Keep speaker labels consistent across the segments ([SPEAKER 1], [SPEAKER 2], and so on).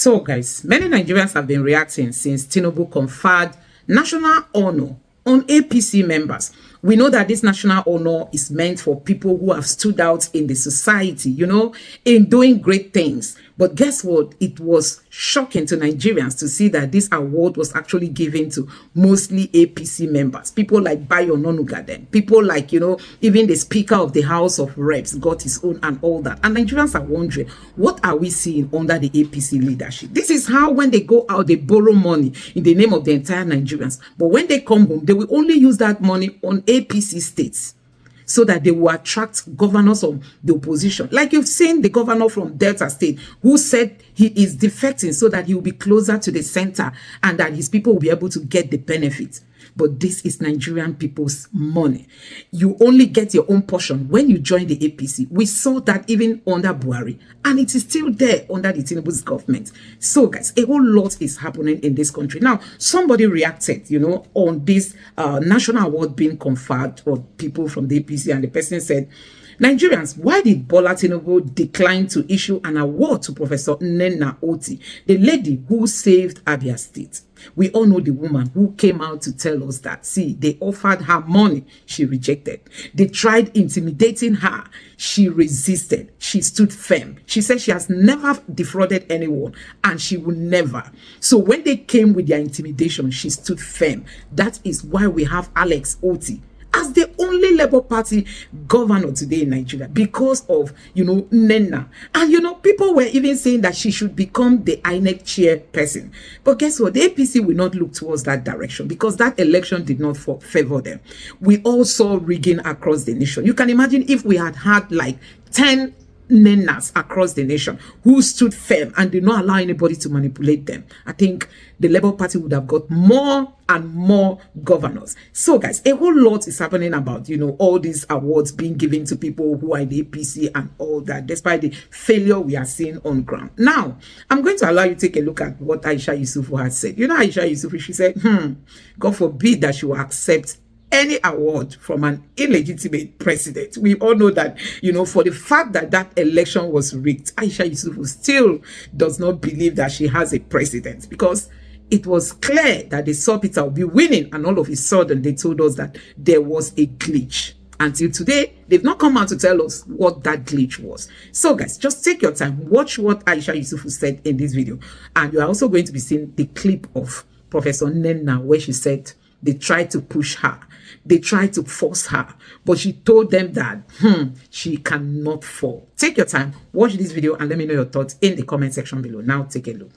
[SPEAKER 1] So, guys, many Nigerians have been reacting since Tinubu conferred national honor on APC members. We know that this national honor is meant for people who have stood out in the society, in doing great things. But guess what? It was shocking to Nigerians to see that this award was actually given to mostly APC members. People like Bayo Ononuga, people like, even the Speaker of the House of Reps got his own and all that. And Nigerians are wondering, what are we seeing under the APC leadership? This is how when they go out, they borrow money in the name of the entire Nigerians. But when they come home, they will only use that money on APC states, so that they will attract governors of the opposition. Like you've seen the governor from Delta State who said he is defecting so that he will be closer to the center and that his people will be able to get the benefits. But this is Nigerian people's money. You only get your own portion when you join the APC. We saw that even under Buhari, and it is still there under the Tinubu's government. So, guys, a whole lot is happening in this country. Now, somebody reacted, on this national award being conferred on people from the APC, and the person said, Nigerians, why did Bola Tinubu decline to issue an award to Professor Naoti, the lady who saved Abia State? We all know the woman who came out to tell us that, see, they offered her money, she rejected. They tried intimidating her, she resisted. She stood firm. She said she has never defrauded anyone, and she will never. So when they came with their intimidation, she stood firm. That is why we have Alex Oti as the only Labour Party governor today in Nigeria, because of, Nnenna. And, people were even saying that she should become the INEC chairperson. But guess what? The APC will not look towards that direction because that election did not favor them. We all saw rigging across the nation. You can imagine if we had like 10 Nennas across the nation who stood firm and did not allow anybody to manipulate them. I think the Labour Party would have got more and more governors. So, guys, a whole lot is happening about, all these awards being given to people who are in the APC and all that, despite the failure we are seeing on ground. Now, I'm going to allow you to take a look at what Aisha Yesufu has said. Aisha Yesufu, she said, God forbid that she will accept any award from an illegitimate president. We all know that, for the fact that that election was rigged, Aisha Yesufu still does not believe that she has a president, because it was clear that they saw Peter Obi winning, and all of a sudden they told us that there was a glitch. Until today, they've not come out to tell us what that glitch was. So, guys, just take your time, watch what Aisha Yesufu said in this video, and you are also going to be seeing the clip of Professor Nnenna where she said they tried to push her. They tried to force her, but she told them that she cannot fall. Take your time, watch this video, and let me know your thoughts in the comment section below. Now, take a look.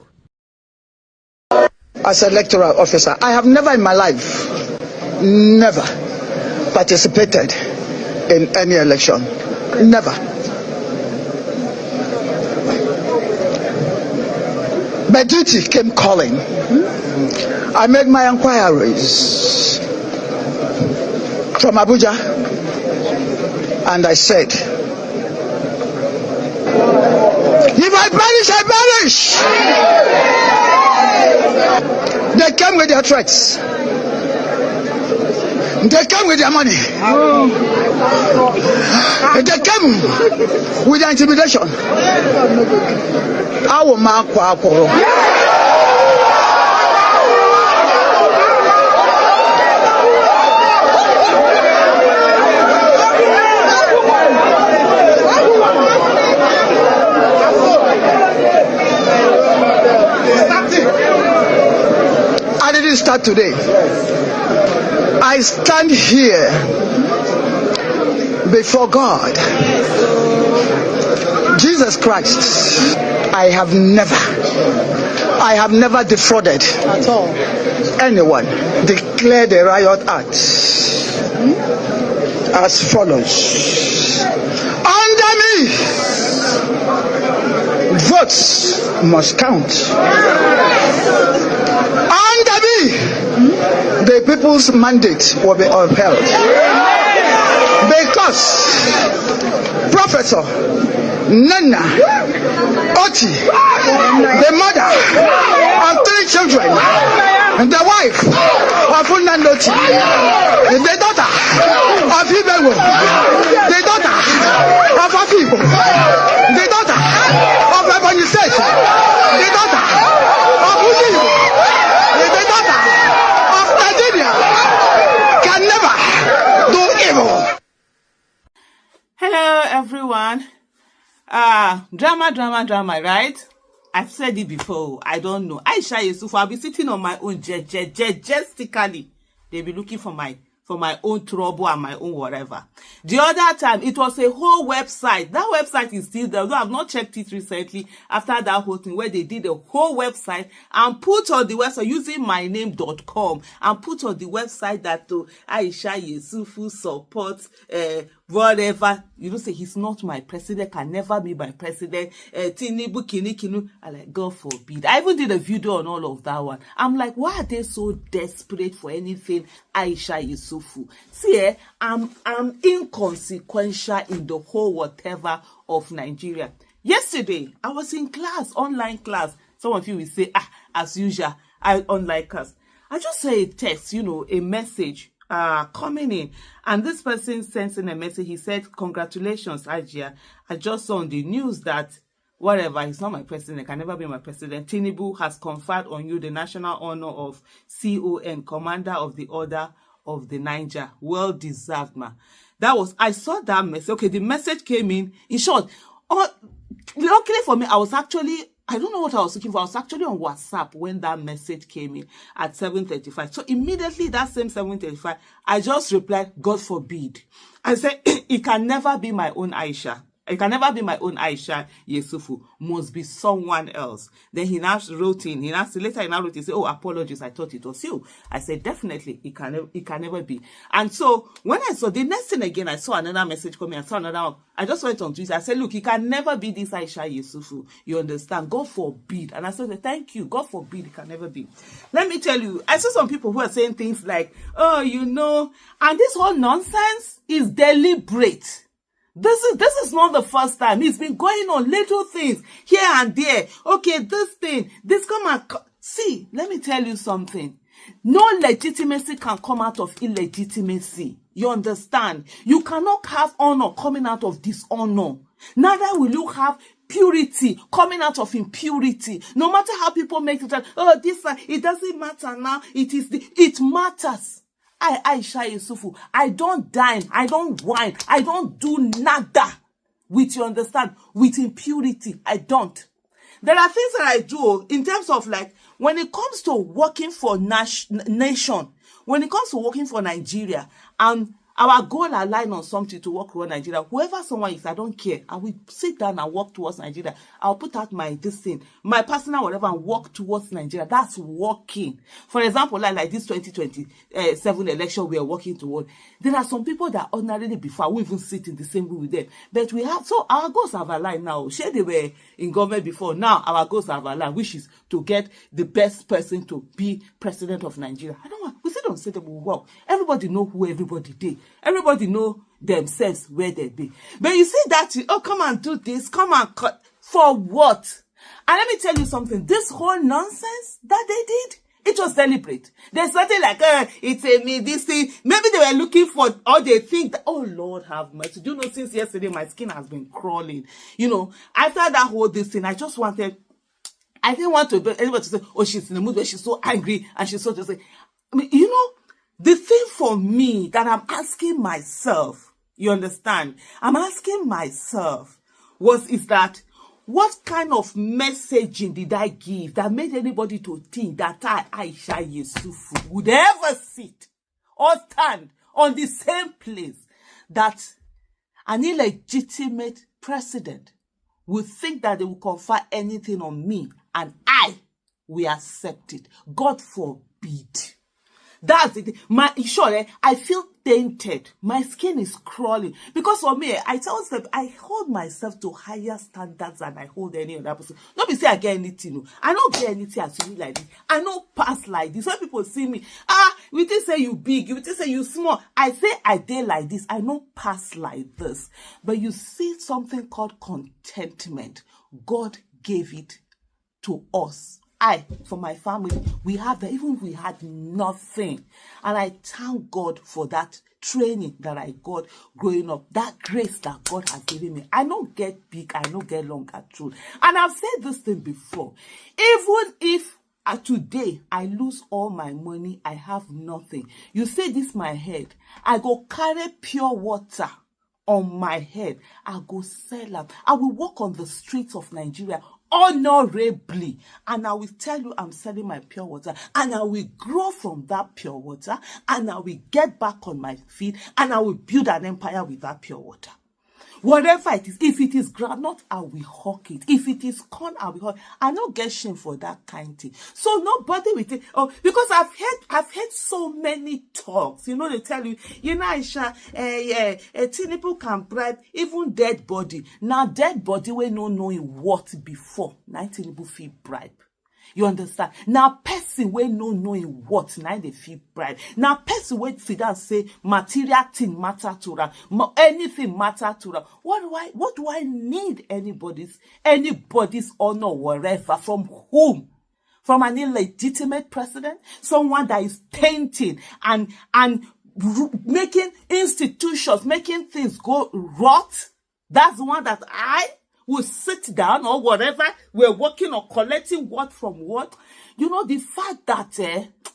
[SPEAKER 2] As an electoral officer, I have never in my life, never participated in any election. Never. My duty came calling. I made my inquiries from Abuja, and I said, if I perish, I perish. They came with their threats. They came with their money. They came with their intimidation. I will mark. I didn't start today. I stand here before God, Jesus Christ. I have never defrauded at all anyone. Declare the riot act as follows. Under me, votes must count. Under me, the people's mandate will be upheld. Because Professor Nnenna Oti, the mother of 3 children, and the wife of Naoti, the daughter of Ibewo, the daughter of Afibo, the daughter of Ebonyi State, the daughter
[SPEAKER 3] Drama, right? I've said it before. I don't know. Aisha Yesufu, I'll be sitting on my own majestically. They'll be looking for my own trouble and my own whatever. The other time, it was a whole website. That website is still there. Though I've not checked it recently after that whole thing where they did a whole website and put on the website using myname.com and put on the website that Aisha Yesufu supports whatever. You don't say he's not my president, can never be my president. Tinubu kinu. I like, God forbid. I even did a video on all of that one. I'm like, why are they so desperate for anything Aisha Yesufu? See, I'm inconsequential in the whole whatever of Nigeria. Yesterday, I was in class, online class. Some of you will say, as usual, online class. I just saw a text, a message coming in, and this person sent in a message. He said, congratulations, Ajia. I just saw on the news that whatever, he's not my president, can never be my president. Tinubu has conferred on you the national honor of CON, Commander of the Order of the Niger. Well deserved, man. I saw that message. Okay, the message came in short. Luckily for me, I don't know what I was looking for. I was actually on WhatsApp when that message came in at 7:35. So immediately that same 7:35, I just replied, God forbid. I said, it can never be my own Aisha. It can never be my own Aisha Yesufu. Must be someone else. Then he now wrote in. Later he now wrote in, say, oh, apologies, I thought it was you. I said, definitely, it can never be. And so when I saw the next thing again, I saw another message coming. I saw another one. I just went on Twitter. I said, look, it can never be this Aisha Yesufu. You understand? God forbid. And I said, thank you. God forbid, it can never be. Let me tell you, I saw some people who are saying things like, oh, and this whole nonsense is deliberate. This is not the first time. It's been going on, little things here and there. Okay, this come and see, let me tell you something. No legitimacy can come out of illegitimacy. You understand? You cannot have honor coming out of dishonor. Neither will you have purity coming out of impurity. No matter how people make it, it doesn't matter now. It matters. Aisha Yesufu, I don't dine, I don't whine, I don't do nada with, you understand, with impurity. I don't. There are things that I do in terms of like, when it comes to working for nation, when it comes to working for Nigeria, and our goal align on something to work for Nigeria, whoever someone is, I don't care. I will sit down and work towards Nigeria. I'll put out my my personal whatever, and work towards Nigeria. That's working. For example, like this 2027 election we are working toward. There are some people that ordinarily before we even sit in the same room with them. But so our goals have aligned now. Sure, they were in government before. Now our goals have aligned, which is to get the best person to be president of Nigeria. I don't want, we still don't say that we work. Everybody know who everybody did. Everybody know themselves where they be. But you see that, come and do this, come and cut. For what? And let me tell you something. This whole nonsense that they did, it was deliberate. There's nothing like, it's a me, this thing. Maybe they were looking for, or they think that, oh Lord have mercy. Do you know, since yesterday, my skin has been crawling. After that whole this thing, I didn't want anybody to say, oh, she's in the mood where she's so angry and she's so just like, the thing for me that I'm asking myself, you understand? I'm asking myself is that, what kind of messaging did I give that made anybody to think that Aisha Yesufu would ever sit or stand on the same place that an illegitimate president would think that they will confer anything on me and I will accept it? God forbid. That's it. I feel tainted. My skin is crawling. Because for me, I tell myself, I hold myself to higher standards than I hold any other person. Not be say I get anything. I don't get anything as you like this. I don't pass like this. When people see me, we just say you big, you just say you small. I say I did like this. I don't pass like this. But you see something called contentment. God gave it to us. For my family, we have that, even if we had nothing. And I thank God for that training that I got growing up, that grace that God has given me. I don't get big, I don't get long at truth. And I've said this thing before. Even if today I lose all my money, I have nothing. You say this my head, I go carry pure water on my head, I go sell am. I will walk on the streets of Nigeria honorably, and I will tell you I'm selling my pure water, and I will grow from that pure water, and I will get back on my feet, and I will build an empire with that pure water. Whatever it is, if it is groundnut, I will hawk it. If it is corn, I will hawk it. I don't get shame for that kind thing. So nobody will take, oh, because I've heard so many talks. You know, they tell you, you know, Aisha, Tinubu can bribe even dead body. Now, dead body, we no knowing what before. Now, Tinubu feel bribe. You understand? Now, person we no knowing what, now they feel pride. Now, person we feel and say material thing matter to her, anything matter to her. What do I need anybody's honor, whatever, from whom? From an illegitimate president? Someone that is tainting and making institutions, making things go rot? That's the one that I will sit down or whatever we're working on collecting what from what. You know, the fact that,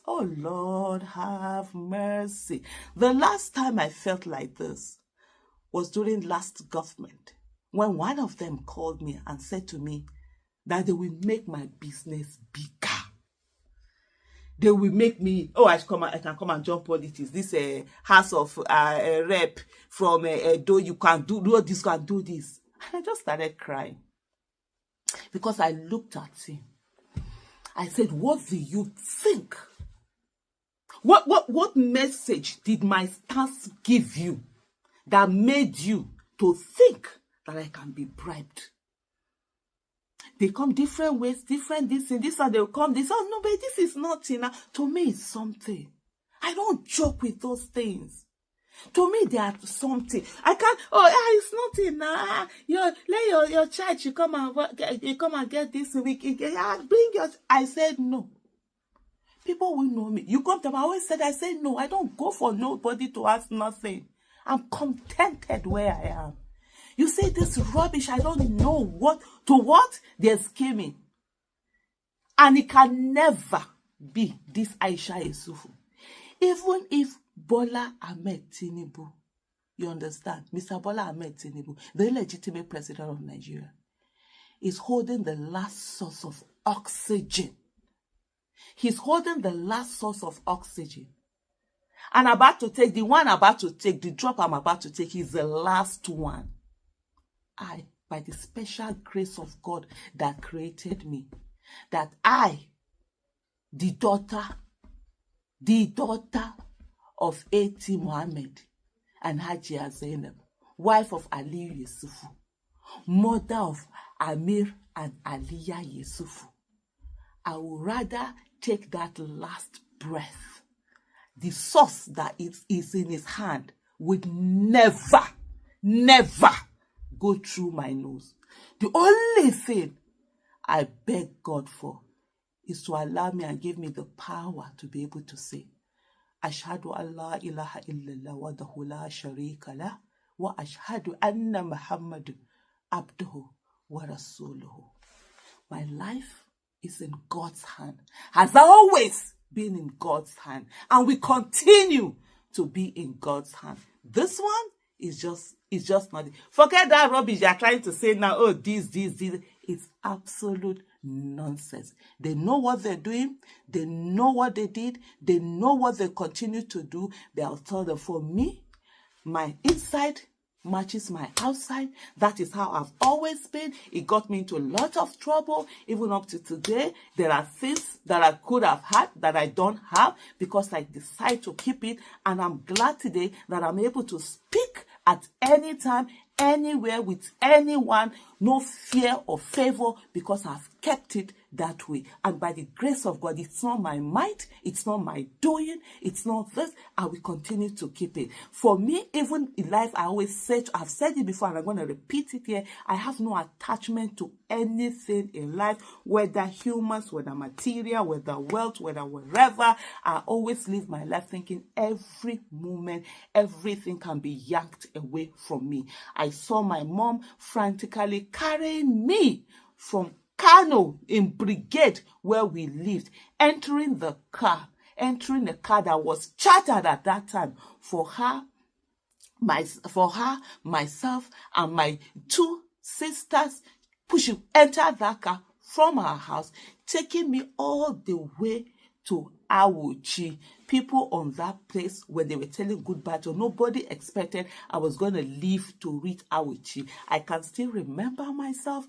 [SPEAKER 3] oh Lord, have mercy. The last time I felt like this was during last government, when one of them called me and said to me that they will make my business bigger. They will make me, oh, I can come and join politics. This house of rep from Edo, you can do this, can do this. And I just started crying because I looked at him. I said, what do you think? What message did my stance give you that made you to think that I can be bribed? They come different ways, different this and this, and they'll come, they say, oh, no, but this is nothing. To me, it's something. I don't joke with those things. To me, they are something. I can't. Oh, it's nothing. Let your child. You come and get this week. Bring your. I said no. People will know me. You come to me. I always said. I said no. I don't go for nobody to ask nothing. I'm contented where I am. You say this rubbish. I don't know what they're scheming, and it can never be this Aisha Yesufu. Even if Bola Ahmed Tinubu, you understand, Mr. Bola Ahmed Tinubu, the illegitimate president of Nigeria, is holding the last source of oxygen. He's holding the last source of oxygen. And the drop I'm about to take is the last one. By the special grace of God that created me, that the daughter of A.T. Mohammed and Hajia Zainab, wife of Ali Yesufu, mother of Amir and Aliyah Yesufu, I would rather take that last breath. The source that is in his hand would never go through my nose. The only thing I beg God for is to allow me and give me the power to be able to say, Ashhadu an la ilaha illallah wahdahu la sharika lah wa ashhadu anna Muhammad abduhu wa rasuluhu. My life is in God's hand, has always been in God's hand, and we continue to be in God's hand. This one is just not. Forget that rubbish they are trying to say now. Oh, this. It's absolute nonsense. They know what they're doing. They know what they did. They know what they continue to do. They'll tell them, for me, my inside matches my outside. That is how I've always been. It got me into a lot of trouble. Even up to today, there are things that I could have had that I don't have because I decide to keep it. And I'm glad today that I'm able to speak at any time, anywhere, with anyone, no fear or favor, because I've kept it that way. And by the grace of God, it's not my might, it's not my doing, it's not this. I will continue to keep it. For me, even in life, I always say, I've said it before and I'm going to repeat it here, I have no attachment to anything in life, whether humans, whether material, whether wealth, whether wherever. I always live my life thinking every moment, everything can be yanked away from me. I saw my mom frantically carrying me from Kanu in Brigade where we lived, entering the car that was chartered at that time for her for her, myself, and my 2 sisters pushing enter that car from our house, taking me all the way to Awuchi. People on that place, when they were telling goodbye to, nobody expected I was going to leave to reach Awuchi. I can still remember myself,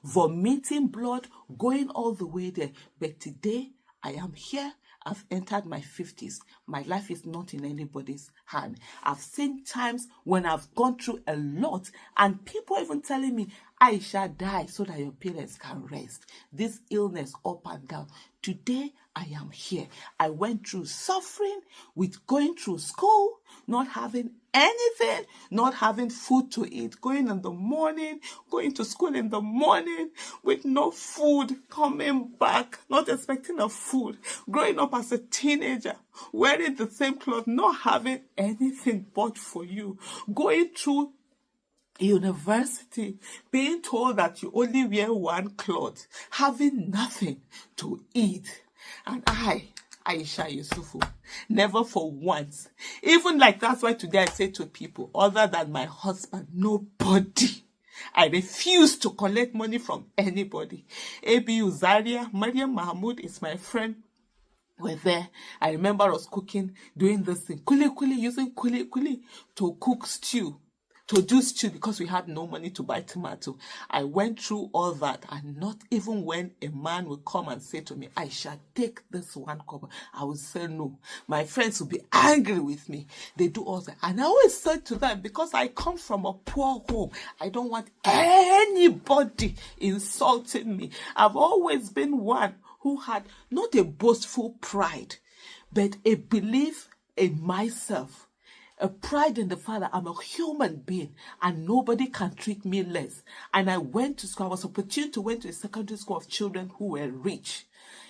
[SPEAKER 3] vomiting blood, going all the way there. But today, I am here. I've entered my 50s. My life is not in anybody's hand. I've seen times when I've gone through a lot, and people even telling me, Aisha, die so that your parents can rest. This illness up and down. Today, I am here. I went through suffering with going through school, not having anything, not having food to eat, going in the morning, going to school in the morning with no food, coming back, not expecting a food, growing up as a teenager, wearing the same clothes, not having anything bought for you, going through university, being told that you only wear one cloth, having nothing to eat. And Aisha Yesufu, never for once. Even like that's why today I say to people, other than my husband, nobody. I refuse to collect money from anybody. ABU Zaria, Mariam Mahmoud is my friend. We're there. I remember us cooking, doing this thing, using kuli to cook stew. To do stew because we had no money to buy tomato. I went through all that, and not even when a man would come and say to me, I shall take this one cover, I would say no. My friends would be angry with me. They do all that. And I always said to them, because I come from a poor home, I don't want anybody insulting me. I've always been one who had not a boastful pride, but a belief in myself. A pride in the fact that I'm a human being and nobody can treat me less. And I went to school. I was opportune to went to a secondary school of children who were rich.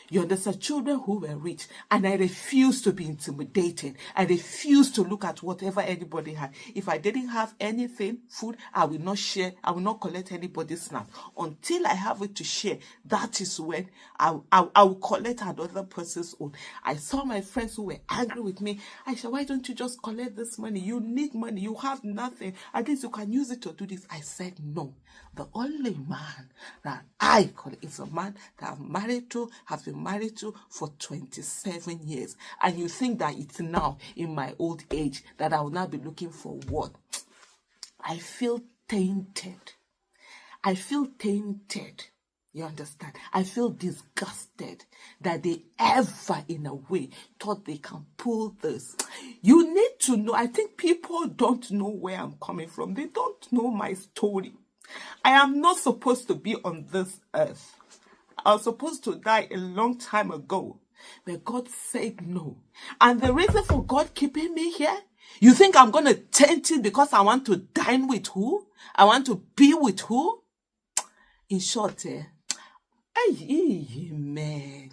[SPEAKER 3] You understand? Children who were rich. And I refused to be intimidated. I refused to look at whatever anybody had. If I didn't have anything, food, I will not share. I will not collect anybody's snap. Until I have it to share, that is when I will collect another person's own. I saw my friends who were angry with me. I said, why don't you just collect this money? You need money. You have nothing. At least you can use it to do this. I said, no. The only man that I call is a man that I'm married to, have been married to for 27 years. And you think that it's now in my old age that I will now be looking for what? I feel tainted. I feel tainted. You understand? I feel disgusted that they ever, in a way, thought they can pull this. You need to know. I think people don't know where I'm coming from. They don't know my story. I am not supposed to be on this earth. I was supposed to die a long time ago. But God said no. And the reason for God keeping me here, you think I'm going to taint it because I want to dine with who? I want to be with who? In short, amen.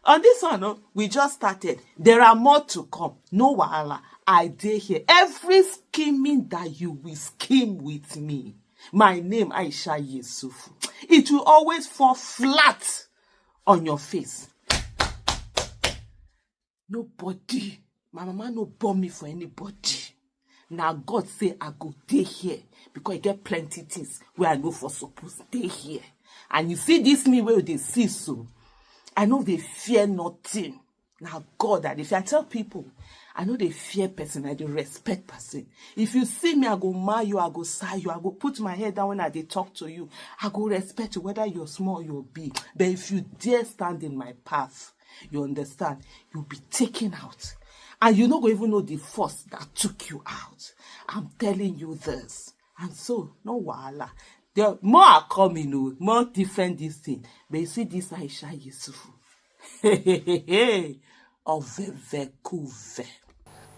[SPEAKER 3] On this one, we just started. There are more to come. No wahala. I dare hear every scheming that you will scheme with me. My name, Aisha Yesufu. It will always fall flat on your face. Nobody. My mama no born me for anybody. Now God say I go stay here because I get plenty things where I know for supposed to stay here. And you see this me where they see so. I know they fear nothing. Now God, that if I tell people, I know they fear person, I do respect person. If you see me, I go marry you, I go sigh you, I go put my head down when I dey talk to you. I go respect you, whether you're small or you're big. But if you dare stand in my path, you understand, you'll be taken out. And you not going to even know the force that took you out. I'm telling you this. And so, no wahala. There more are coming, more different this thing. But you see this Aisha Yesufu.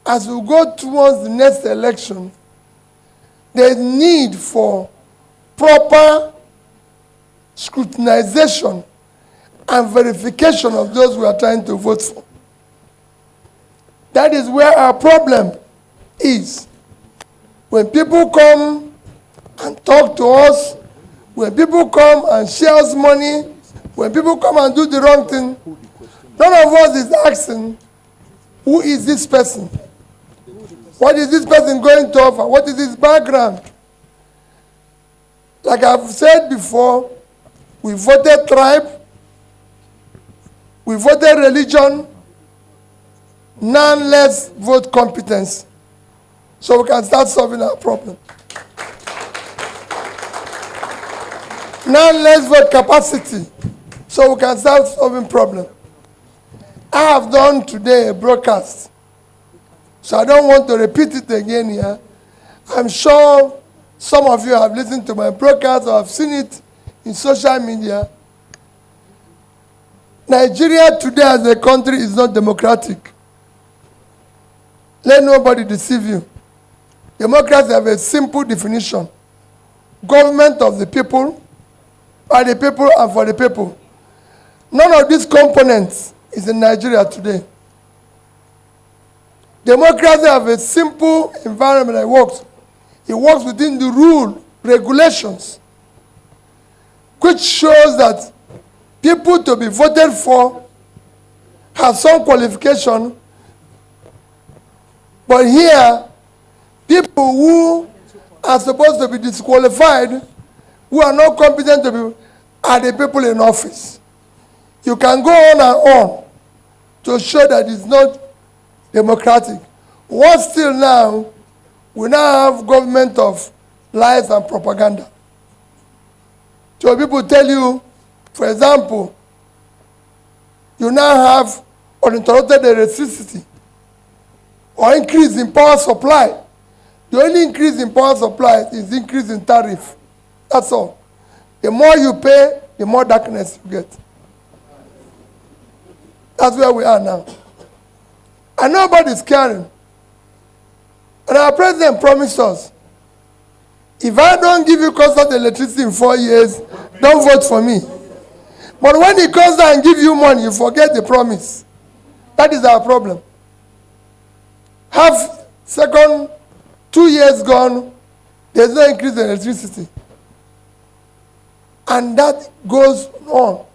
[SPEAKER 4] As we go towards the next election, there's need for proper scrutinization and verification of those we are trying to vote for. That is where our problem is. When people come and talk to us, when people come and share us money, when people come and do the wrong thing, none of us is asking, Who is this person? What is this person going to offer? What is his background? Like I've said before, we voted tribe, we voted religion, none less vote competence. So we can start solving our problem. None less vote capacity. So we can start solving problem. I have done today a broadcast. So I don't want to repeat it again here. I'm sure some of you have listened to my broadcast or have seen it in social media. Nigeria today as a country is not democratic. Let nobody deceive you. Democracy have a simple definition. Government of the people, by the people and for the people. None of these components is in Nigeria today. Democracy have a simple environment that works. It works within the rule, regulations, which shows that people to be voted for have some qualification. But here, people who are supposed to be disqualified, who are not competent to be, are the people in office. You can go on and on to show that it's not democratic. What still now, we now have government of lies and propaganda. So people tell you, for example, you now have uninterrupted electricity or increase in power supply. The only increase in power supply is increase in tariff. That's all. The more you pay, the more darkness you get. That's where we are now. And nobody's caring. And our president promised us, if I don't give you constant electricity in 4 years, don't vote for me. But when he comes down and gives you money, you forget the promise. That is our problem. Second 2 years gone, there's no increase in electricity. And that goes on.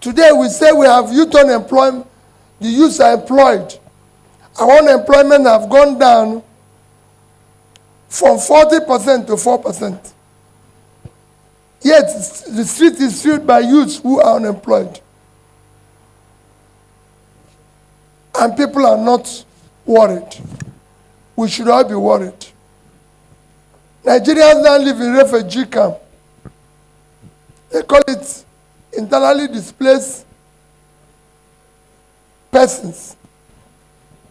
[SPEAKER 4] Today we say we have youth unemployment. The youth are employed. Our unemployment have gone down from 40% to 4%. Yet the street is filled by youths who are unemployed. And people are not worried. We should all be worried. Nigerians now live in refugee camp. They call it internally displaced persons.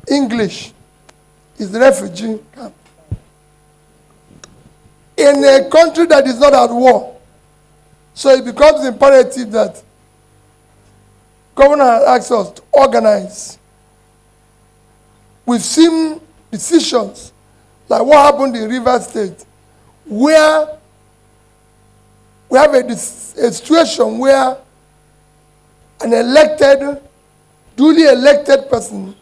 [SPEAKER 4] English is refugee camp. In a country that is not at war, so it becomes imperative that government asks us to organize. We've seen decisions like what happened in Rivers State, where we have a situation where an duly elected person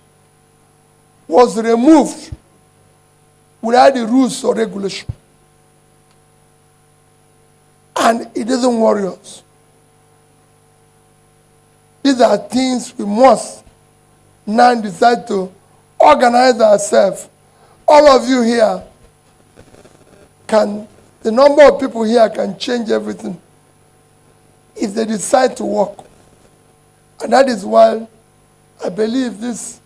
[SPEAKER 4] was removed without the rules or regulation. And it doesn't worry us. These are things we must now decide to organize ourselves. All of you here the number of people here can change everything if they decide to work. And that is why I believe this.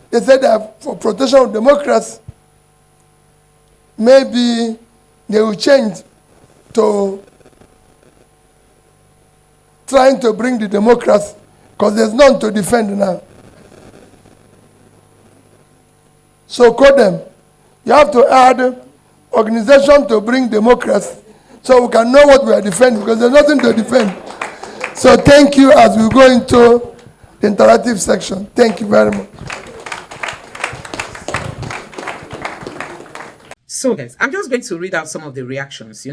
[SPEAKER 4] They said that for protection of democracy, maybe they will change to trying to bring the democracy, because there's none to defend now. So call them. You have to add organization to bring democracy so we can know what we are defending, because there's nothing to defend. So thank you as we go into the interactive section. Thank you very much.
[SPEAKER 1] So guys, I'm just going to read out some of the reactions,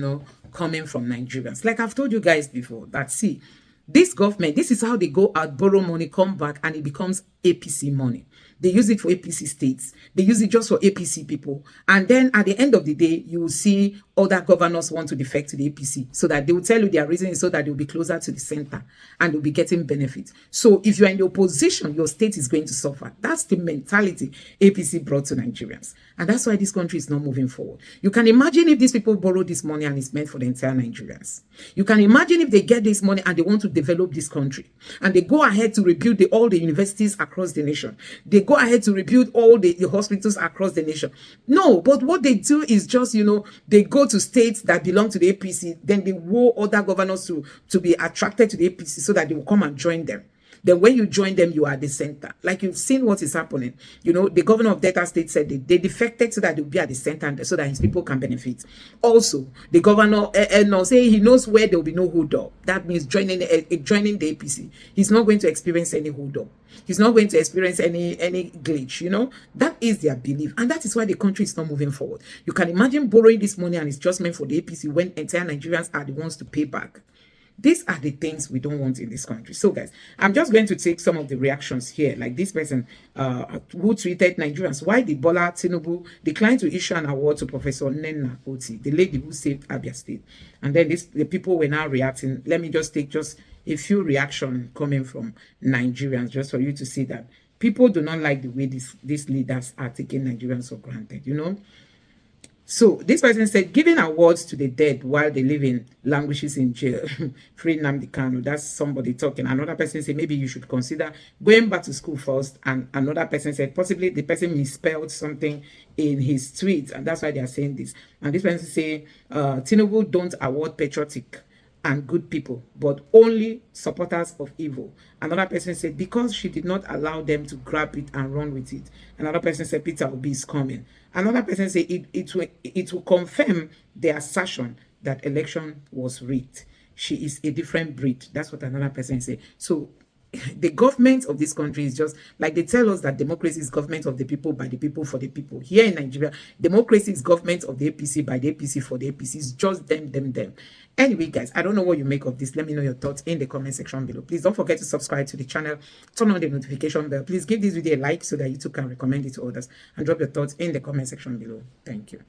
[SPEAKER 1] coming from Nigerians. Like I've told you guys before, that see, this government, this is how they go out, borrow money, come back, and it becomes APC money. They use it for APC states. They use it just for APC people. And then at the end of the day, you will see other governors want to defect to the APC so that they will tell you their reason is so that they will be closer to the center and they'll be getting benefits. So if you are in the opposition, your state is going to suffer. That's the mentality APC brought to Nigerians. And that's why this country is not moving forward. You can imagine if these people borrow this money and it's meant for the entire Nigerians. You can imagine if they get this money and they want to develop this country and they go ahead to rebuild all the universities across the nation. They go ahead to rebuild all the hospitals across the nation. No, but what they do is just, they go to states that belong to the APC, then they woo other governors to be attracted to the APC so that they will come and join them. Then when you join them, you are the center. Like you've seen what is happening. The governor of Delta State said they defected so that they'll be at the center and so that his people can benefit. Also, the governor say he knows where there will be no hold up. That means joining the APC. He's not going to experience any hold up. He's not going to experience any glitch. That is their belief. And that is why the country is not moving forward. You can imagine borrowing this money and it's just meant for the APC when entire Nigerians are the ones to pay back. These are the things we don't want in this country. So, guys, I'm just going to take some of the reactions here. Like this person who tweeted Nigerians, why did Bola Tinubu decline to issue an award to Professor Naoti, the lady who saved Abia State? And then the people were now reacting. Let me just take a few reactions coming from Nigerians, just for you to see that people do not like the way these leaders are taking Nigerians for granted, So this person said, giving awards to the dead while they live in languishes in jail. Free nnamdi Kanu. That's somebody talking. Another person said, maybe you should consider going back to school first. And another person said, possibly the person misspelled something in his tweet. And that's why they are saying this. And this person say, Tinubu don't award patriotic and good people, but only supporters of evil. Another person said, because she did not allow them to grab it and run with it. Another person said, Peter Obi is coming. Another person said, it will confirm the assertion that election was rigged. She is a different breed. That's what another person said. So the government of this country is just like they tell us that democracy is government of the people, by the people, for the people. Here in Nigeria, democracy is government of the APC, by the APC, for the APC. It's just them. Anyway, guys, I don't know what you make of this. Let me know your thoughts in the comment section below. Please don't forget to subscribe to the channel. Turn on the notification bell. Please give this video a like so that YouTube can recommend it to others. And drop your thoughts in the comment section below. Thank you.